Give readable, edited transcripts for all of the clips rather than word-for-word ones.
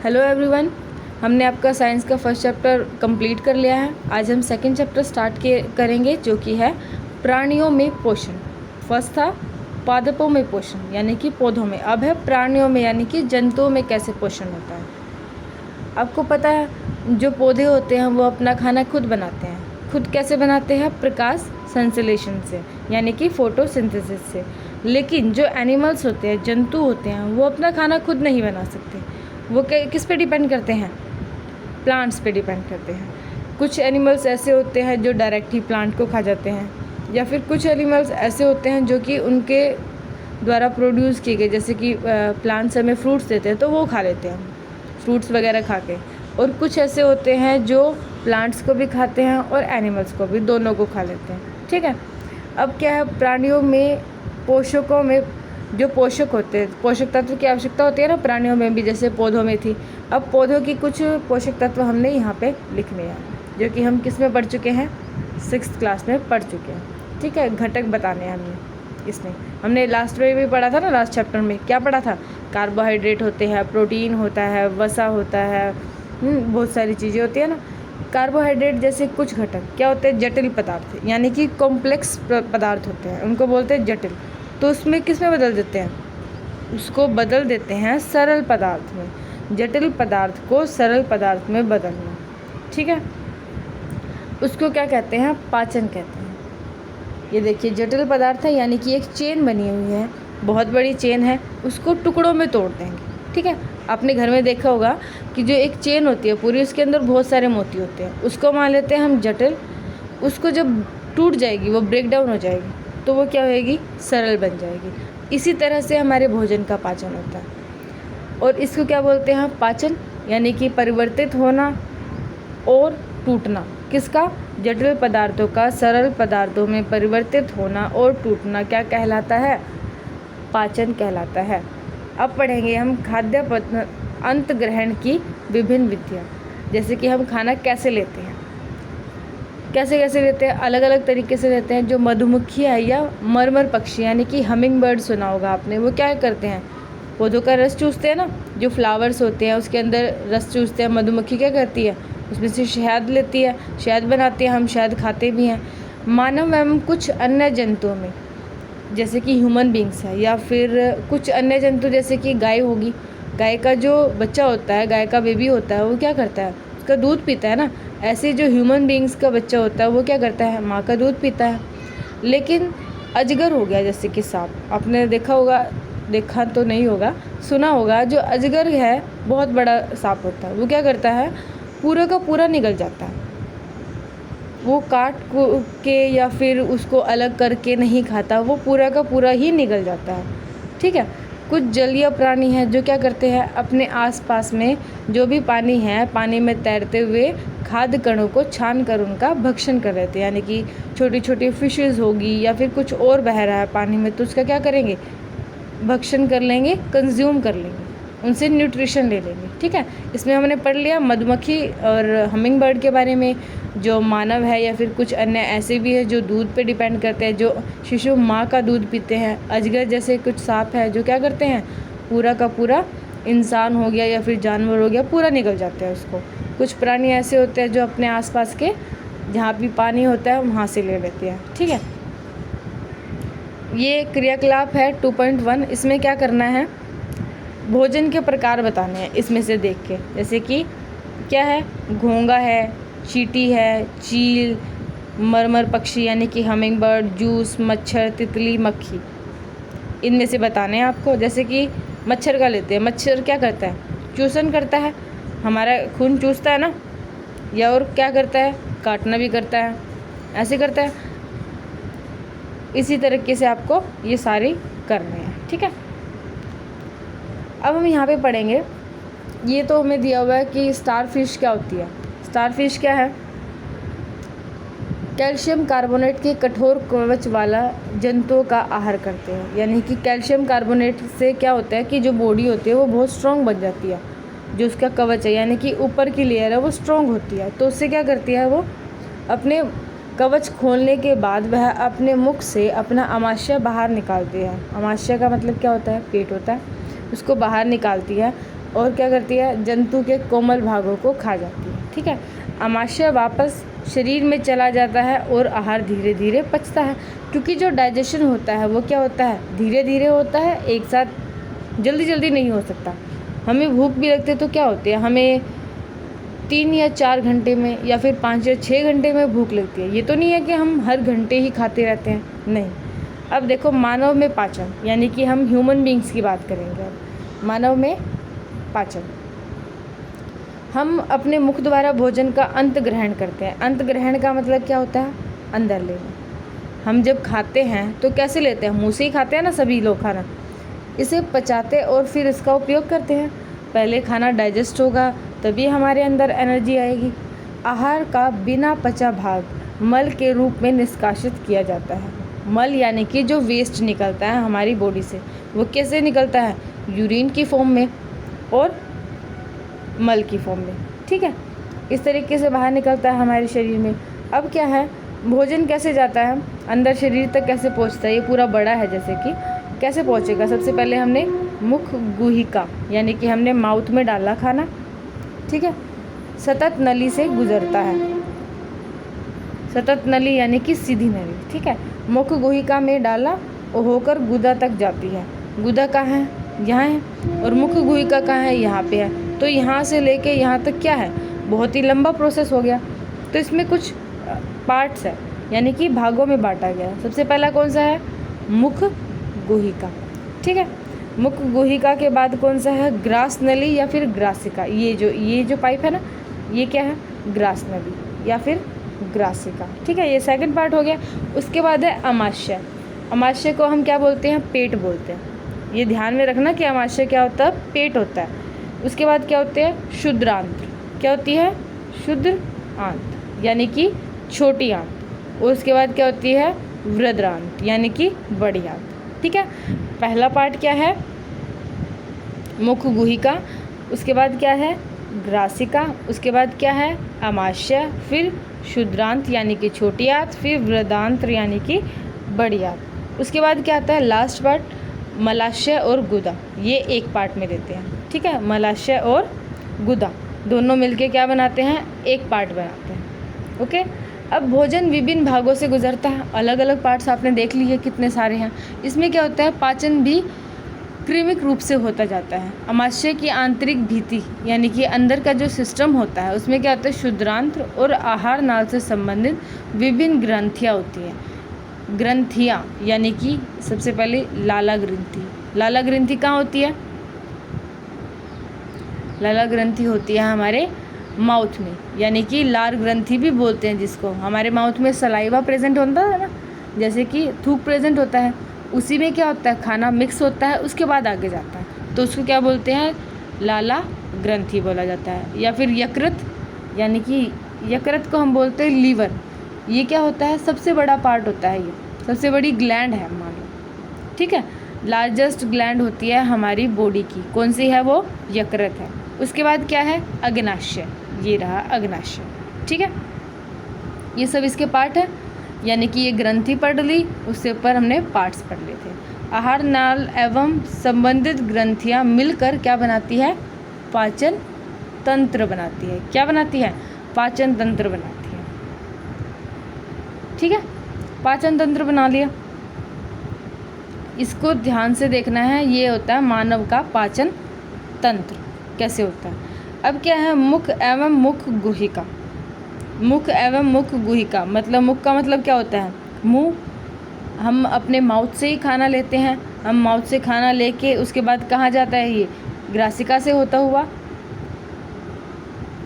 Hello everyone, हमने आपका science का फर्स्ट चैप्टर कंप्लीट कर लिया है। आज हम सेकंड चैप्टर स्टार्ट करेंगे जो कि है प्राणियों में पोषण। फर्स्ट था पादपों में पोषण यानी कि पौधों में, अब है प्राणियों में यानी कि जंतुओं में कैसे पोषण होता है। आपको पता है जो पौधे होते हैं वो अपना खाना खुद बनाते हैं। खुद कैसे बनाते हैं? प्रकाश संश्लेषण से यानी कि फोटोसिंथेसिस से। लेकिन जो एनिमल्स होते हैं, जंतु होते हैं, वो अपना खाना खुद नहीं बना सकते। वो किस पे डिपेंड करते हैं? प्लांट्स पे डिपेंड करते हैं। कुछ एनिमल्स ऐसे होते हैं जो डायरेक्ट ही प्लांट को खा जाते हैं, या फिर कुछ एनिमल्स ऐसे होते हैं जो कि उनके द्वारा प्रोड्यूस किए गए, जैसे कि प्लांट्स हमें फ्रूट्स देते हैं तो वो खा लेते हैं फ्रूट्स वगैरह खा के। और कुछ ऐसे होते हैं जो प्लांट्स को भी खाते हैं और एनिमल्स को भी, दोनों को खा लेते हैं। ठीक है। अब क्या है, प्राणियों में पोषकों में जो पोषक होते हैं, पोषक तत्व की आवश्यकता होती है ना प्राणियों में भी, जैसे पौधों में थी। अब पौधों की कुछ पोषक तत्व हमने यहाँ पे लिखने हैं, जो कि हम किस में पढ़ चुके हैं? 6th क्लास में पढ़ चुके हैं। ठीक है, घटक बताने हैं हमने इसमें। हमने लास्ट में भी पढ़ा था ना, लास्ट चैप्टर में क्या पढ़ा था? कार्बोहाइड्रेट होते हैं, प्रोटीन होता है, वसा होता है, बहुत सारी चीज़ें होती है ना। कार्बोहाइड्रेट जैसे कुछ घटक क्या होते हैं? जटिल पदार्थ, यानी कि कॉम्प्लेक्स पदार्थ होते हैं, उनको बोलते हैं जटिल। तो उसमें किस में बदल देते हैं? उसको बदल देते हैं सरल पदार्थ में। जटिल पदार्थ को सरल पदार्थ में बदलना। ठीक है, उसको क्या कहते हैं? पाचन कहते हैं। ये देखिए, जटिल पदार्थ है यानी कि एक चेन बनी हुई है, बहुत बड़ी चेन है, उसको टुकड़ों में तोड़ देंगे। ठीक है, आपने घर में देखा होगा कि जो एक चेन होती है पूरी, उसके अंदर बहुत सारे मोती होते हैं, उसको मान लेते हैं हम जटिल। उसको जब टूट जाएगी, वो ब्रेक डाउन हो जाएगी, तो वो क्या होएगी? सरल बन जाएगी। इसी तरह से हमारे भोजन का पाचन होता है। और इसको क्या बोलते हैं? पाचन, यानी कि परिवर्तित होना और टूटना। किसका? जटिल पदार्थों का सरल पदार्थों में परिवर्तित होना और टूटना क्या कहलाता है? पाचन कहलाता है। अब पढ़ेंगे हम खाद्य अंत ग्रहण की विभिन्न विधियाँ, जैसे कि हम खाना कैसे लेते हैं, कैसे कैसे लेते हैं, अलग अलग तरीके से लेते हैं। जो मधुमक्खी है या मरमर पक्षी यानी कि हमिंग बर्ड सुना होगा आपने, वो क्या करते हैं? पौधों का रस चूसते हैं ना, जो फ्लावर्स होते हैं उसके अंदर रस चूसते हैं। मधुमक्खी क्या करती है? उसमें से शहद लेती है, शहद बनाती है, हम शहद खाते भी हैं। मानव एवं कुछ अन्य जंतुओं में, जैसे कि ह्यूमन बींग्स है, या फिर कुछ अन्य जंतु जैसे कि गाय होगी, गाय का जो बच्चा होता है, गाय का बेबी होता है, वो क्या करता है? उसका दूध पीता है ना। ऐसे जो ह्यूमन बींग्स का बच्चा होता है वो क्या करता है? माँ का दूध पीता है। लेकिन अजगर हो गया, जैसे कि सांप, आपने देखा होगा, देखा तो नहीं होगा, सुना होगा। जो अजगर है बहुत बड़ा सांप होता है, वो क्या करता है? पूरा का पूरा निगल जाता है। वो काट के या फिर उसको अलग करके नहीं खाता, वो पूरा का पूरा ही निगल जाता है। ठीक है। कुछ जलीय प्राणी हैं जो क्या करते हैं? अपने आसपास में जो भी पानी है, पानी में तैरते हुए खाद्य कणों को छान कर उनका भक्षण कर लेते हैं। यानी कि छोटी छोटी फिशेस होगी या फिर कुछ और बह रहा है पानी में, तो उसका क्या करेंगे? भक्षण कर लेंगे, कंज्यूम कर लेंगे, उनसे न्यूट्रिशन ले लेंगे। ठीक है, इसमें हमने पढ़ लिया मधुमक्खी और हमिंग बर्ड के बारे में। जो मानव है या फिर कुछ अन्य ऐसे भी है जो दूध पे डिपेंड करते हैं, जो शिशु माँ का दूध पीते हैं। अजगर जैसे कुछ सांप है जो क्या करते हैं? पूरा का पूरा इंसान हो गया या फिर जानवर हो गया, पूरा निगल जाते हैं उसको। कुछ प्राणी ऐसे होते हैं जो अपने आसपास के जहाँ भी पानी होता है वहाँ से ले लेते हैं। ठीक है, ये क्रियाकलाप है 2.1। इसमें क्या करना है? भोजन के प्रकार बताने हैं इसमें से देख के, जैसे कि क्या है? घोंगा है, चींटी है, चील, मरमर पक्षी यानी कि हमिंग बर्ड, जूस, मच्छर, तितली, मक्खी, इनमें से बताने हैं आपको। जैसे कि मच्छर का लेते हैं। मच्छर क्या करता है? चूसन करता है, हमारा खून चूसता है ना, या और क्या करता है? काटना भी करता है, ऐसे करता है। इसी तरीके से आपको ये सारी करनी है। ठीक है, अब हम यहाँ पे पढ़ेंगे। ये तो हमें दिया हुआ है कि स्टार फिश क्या होती है। स्टार फिश क्या है? कैल्शियम कार्बोनेट के कठोर कवच वाला जंतुओं का आहार करते हैं। यानी कि कैल्शियम कार्बोनेट से क्या होता है कि जो बॉडी होती है वो बहुत स्ट्रॉन्ग बन जाती है। जो उसका कवच है यानी कि ऊपर की लेयर है वो स्ट्रॉन्ग होती है, तो उससे क्या करती है? वो अपने कवच खोलने के बाद वह अपने मुख से अपना आमाशय बाहर निकालती है। आमाशय का मतलब क्या होता है? पेट होता है। उसको बाहर निकालती है और क्या करती है, जंतु के कोमल भागों को खा जाती है। ठीक है, आमाशय वापस शरीर में चला जाता है और आहार धीरे धीरे पचता है, क्योंकि जो डाइजेशन होता है वो क्या होता है, धीरे धीरे होता है, एक साथ जल्दी जल्दी नहीं हो सकता। हमें भूख भी लगती है तो क्या होती है, हमें 3 या 4 घंटे में या फिर 5 या 6 घंटे में भूख लगती है। ये तो नहीं है कि हम हर घंटे ही खाते रहते हैं, नहीं। अब देखो, मानव में पाचन, यानी कि हम ह्यूमन बींग्स की बात करेंगे। अब मानव में पाचन, हम अपने मुख द्वारा भोजन का अंत ग्रहण करते हैं। अंत ग्रहण का मतलब क्या होता है, अंदर लेना। हम जब खाते हैं तो कैसे लेते हैं, मुंह से ही खाते हैं ना सभी लोग खाना। इसे पचाते और फिर इसका उपयोग करते हैं। पहले खाना डाइजेस्ट होगा तभी हमारे अंदर एनर्जी आएगी। आहार का बिना पचा भाग मल के रूप में निष्कासित किया जाता है। मल यानी कि जो वेस्ट निकलता है हमारी बॉडी से, वो कैसे निकलता है, यूरिन की फॉर्म में और मल की फॉर्म में। ठीक है, इस तरीके से बाहर निकलता है हमारे शरीर में। अब क्या है, भोजन कैसे जाता है अंदर शरीर तक, कैसे पहुंचता है, ये पूरा बड़ा है, जैसे कि कैसे पहुंचेगा। सबसे पहले हमने मुख गुहिका यानी कि हमने माउथ में डाला खाना। ठीक है, सतत नली से गुजरता है। सतत नली यानी कि सीधी नली। ठीक है, मुख गुहिका में डाला और होकर गुदा तक जाती है। गुदा कहाँ है, यहाँ है, और मुख गुहिका कहाँ है, यहाँ पे है। तो यहाँ से लेके यहाँ तक क्या है, बहुत ही लंबा प्रोसेस हो गया। तो इसमें कुछ पार्ट्स है, यानी कि भागों में बांटा गया है। सबसे पहला कौन सा है, मुख गुहिका। ठीक है, मुख गुहिका के बाद कौन सा है, ग्रास नली या फिर ग्रासिका। ये जो पाइप है ना, ये क्या है, ग्रास नली या फिर ग्रासिका। ठीक है, ये सेकंड पार्ट हो गया। उसके बाद है अमाशय। अमाशय को हम क्या बोलते हैं, पेट बोलते हैं। ये ध्यान में रखना कि अमाशय क्या होता है, पेट होता है। उसके बाद क्या होते हैं, शुद्रांत्र। क्या होती है, शुद्र आंत यानी कि छोटी आंत। और उसके बाद क्या होती है, वृद्रांत यानी कि बड़ी आंत। ठीक है, पहला पार्ट क्या है, मुख गुहिका। उसके बाद क्या है, ग्रासिका। उसके बाद क्या है, अमाशय। फिर शुद्रांत यानी कि छोटी आंत। फिर वृद्रांत यानी कि बड़ी आंत। उसके बाद क्या आता है, लास्ट पार्ट, मलाशय और गुदा। ये एक पार्ट में देते हैं। ठीक है, मलाशय और गुदा दोनों मिलके क्या बनाते हैं, एक पार्ट बनाते हैं। ओके, अब भोजन विभिन्न भागों से गुजरता है। अलग अलग पार्ट्स आपने देख लिए कितने सारे हैं। इसमें क्या होता है, पाचन भी क्रमिक रूप से होता जाता है। अमाशय की आंतरिक भित्ति यानी कि अंदर का जो सिस्टम होता है, उसमें क्या होता है, शुद्रांत्र और आहार नाल से संबंधित विभिन्न ग्रंथियाँ होती हैं। ग्रंथियाँ यानी कि सबसे पहले लाला ग्रंथि। लाला ग्रंथि कहाँ होती है, लाला ग्रंथि होती है हमारे माउथ में, यानी कि लार ग्रंथि भी बोलते हैं जिसको। हमारे माउथ में सलाइवा प्रेजेंट होता है ना, जैसे कि थूक प्रेजेंट होता है, उसी में क्या होता है, खाना मिक्स होता है, उसके बाद आगे जाता है, तो उसको क्या बोलते हैं, लाला ग्रंथि बोला जाता है। या फिर यकृत, यानी कि यकृत को हम बोलते हैं लीवर। ये क्या होता है, सबसे बड़ा पार्ट होता है, ये सबसे बड़ी ग्लैंड है मान लो। ठीक है, लार्जेस्ट ग्लैंड होती है हमारी बॉडी की, कौन सी है वो, यकृत है। उसके बाद क्या है, अग्नाशय। ये रहा अग्नाशय। ठीक है, ये सब इसके पार्ट है, यानी कि ये ग्रंथि पढ़ ली, उससे ऊपर हमने पार्ट्स पढ़ लिए थे। आहार नाल एवं संबंधित ग्रंथियाँ मिलकर क्या बनाती है, पाचन तंत्र बनाती है। क्या बनाती है, पाचन तंत्र बनाती है। ठीक है, पाचन तंत्र बना लिया। इसको ध्यान से देखना है, ये होता है मानव का पाचन तंत्र कैसे होता है। अब क्या है, मुख एवं मुख गुहिका। मुख एवं मुख गुहिका मतलब, मुख का मतलब क्या होता है, मुंह। हम अपने माउथ से ही खाना लेते हैं। हम माउथ से खाना लेके उसके बाद कहाँ जाता है, ये ग्रासिका से होता हुआ,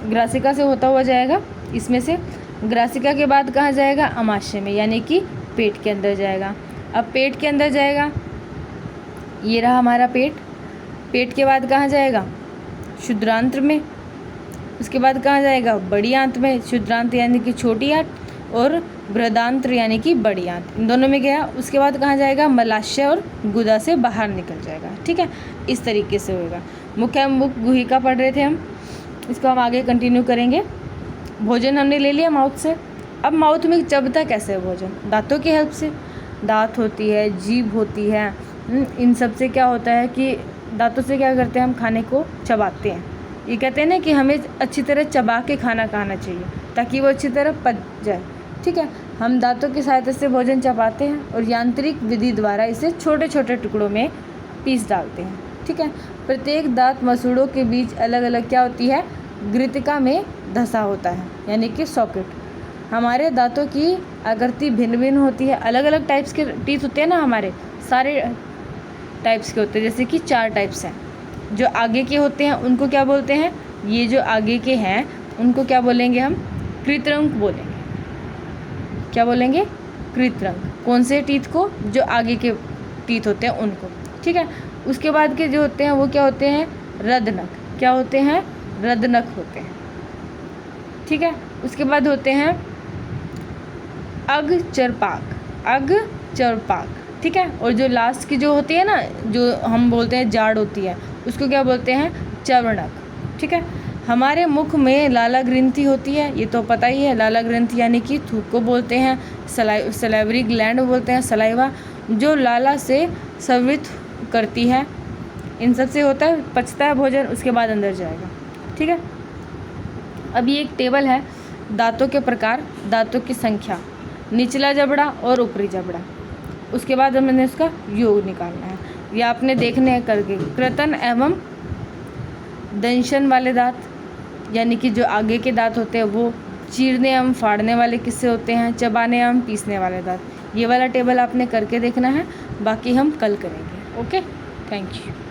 ग्रासिका से होता हुआ जाएगा इसमें से। ग्रासिका के बाद कहाँ जाएगा, अमाशय में, यानी कि पेट के अंदर जाएगा। अब पेट के अंदर जाएगा, ये रहा हमारा पेट। पेट के बाद कहाँ जाएगा, शुद्रांत्र में। उसके बाद कहाँ जाएगा, बड़ी आंत में। शुद्रांत यानी कि छोटी आंत, और बृहदांत्र यानी कि बड़ी आंत, इन दोनों में गया। उसके बाद कहाँ जाएगा, मलाशय और गुदा से बाहर निकल जाएगा। ठीक है, इस तरीके से होगा। मुख एवं मुख गुहिका पढ़ रहे थे हम, इसको हम आगे कंटिन्यू करेंगे। भोजन हमने ले लिया माउथ से। अब माउथ में चबता कैसे है भोजन, दांतों की हेल्प से। दांत होती है, जीभ होती है, इन सब से क्या होता है कि दांतों से क्या करते हैं, हम खाने को चबाते हैं। ये कहते हैं ना कि हमें अच्छी तरह चबा के खाना खाना चाहिए ताकि वो अच्छी तरह पच जाए। ठीक है, हम दांतों की सहायता से भोजन चबाते हैं और यांत्रिक विधि द्वारा इसे छोटे छोटे टुकड़ों में पीस डालते हैं। ठीक है, प्रत्येक दांत मसूड़ों के बीच अलग अलग क्या होती है, गृतिका में धंसा होता है, यानी कि सॉकेट। हमारे दांतों की आकृति भिन्न भिन्न होती है, अलग अलग टाइप्स के टीथ होते हैं ना, हमारे सारे टाइप्स के होते हैं। जैसे कि 4 टाइप्स हैं। जो आगे के होते हैं उनको क्या बोलते हैं, ये जो आगे के हैं उनको क्या बोलेंगे, हम कृत्रंक बोलेंगे। क्या बोलेंगे, कृत्रंक। कौन से टीथ को, जो आगे के टीथ होते हैं उनको। ठीक है, उसके बाद के जो होते हैं वो क्या होते हैं, रदनक। क्या होते हैं, रदनक होते हैं। ठीक है, उसके बाद होते हैं अगचरपाक, अगचरपाक। ठीक है, और जो लास्ट की जो होती है ना, जो हम बोलते हैं जाड़ होती है, उसको क्या बोलते हैं, चर्वणक। ठीक है, हमारे मुख में लाला ग्रंथि होती है, ये तो पता ही है। लाला ग्रंथि यानी कि थूक को बोलते हैं, सलाइवरी ग्लैंड बोलते हैं, सलाइवा, जो लाला से स्रावित करती है। इन सब से होता है, पचता है भोजन, उसके बाद अंदर जाएगा। ठीक है, अब ये एक टेबल है, दांतों के प्रकार, दांतों की संख्या, निचला जबड़ा और ऊपरी जबड़ा। उसके बाद हमने इसका योग निकालना है। ये आपने देखने हैं करके। कृतन एवं दंशन वाले दांत, यानी कि जो आगे के दांत होते हैं वो चीरने एवं फाड़ने वाले किससे होते हैं, चबाने एवं पीसने वाले दांत। ये वाला टेबल आपने करके देखना है, बाकी हम कल करेंगे। Okay, thank you.